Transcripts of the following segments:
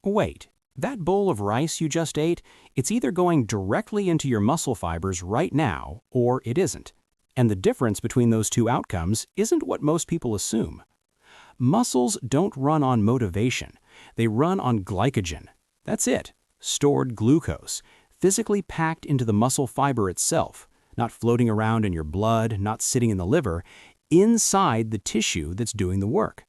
Wait, that bowl of rice you just ate, it's either going directly into your muscle fibers right now, or it isn't. And the difference between those two outcomes isn't what most people assume. Muscles don't run on motivation. They run on glycogen. That's it, stored glucose, physically packed into the muscle fiber itself, not floating around in your blood, not sitting in the liver, inside the tissue that's doing the work.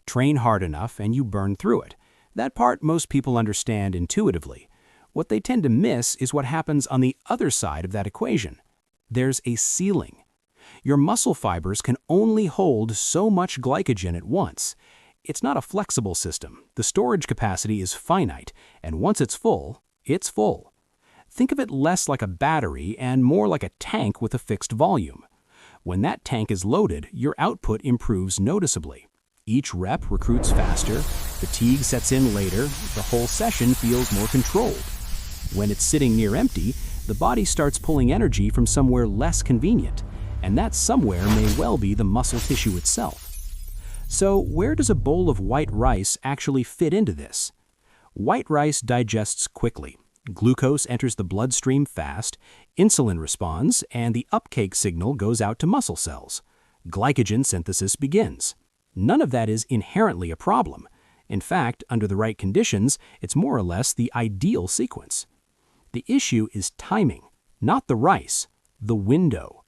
Train hard enough and you burn through it. That part most people understand intuitively. What they tend to miss is what happens on the other side of that equation. There's a ceiling. Your muscle fibers can only hold so much glycogen at once. It's not a flexible system. The storage capacity is finite, and once it's full, it's full. Think of it less like a battery and more like a tank with a fixed volume. When that tank is loaded, your output improves noticeably. Each rep recruits faster, fatigue sets in later, the whole session feels more controlled. When it's sitting near empty, the body starts pulling energy from somewhere less convenient, and that somewhere may well be the muscle tissue itself. So where does a bowl of white rice actually fit into this? White rice digests quickly. Glucose enters the bloodstream fast, insulin responds, and the uptake signal goes out to muscle cells. Glycogen synthesis begins. None of that is inherently a problem. In fact, under the right conditions, it's more or less the ideal sequence. The issue is timing, not the rice, the window.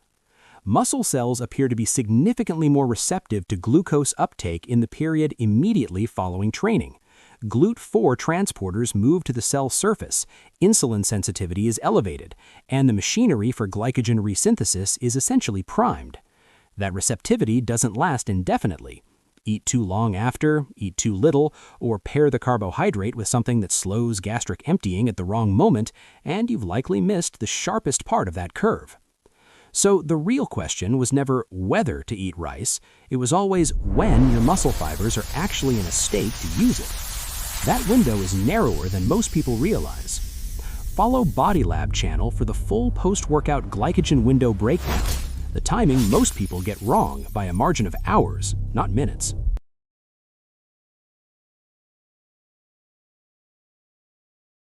Muscle cells appear to be significantly more receptive to glucose uptake in the period immediately following training. GLUT4 transporters move to the cell surface, insulin sensitivity is elevated, and the machinery for glycogen resynthesis is essentially primed. That receptivity doesn't last indefinitely. Eat too long after, eat too little, or pair the carbohydrate with something that slows gastric emptying at the wrong moment, and you've likely missed the sharpest part of that curve. So the real question was never whether to eat rice, it was always when your muscle fibers are actually in a state to use it. That window is narrower than most people realize. Follow Body Lab channel for the full post-workout glycogen window breakdown. The timing most people get wrong by a margin of hours, not minutes.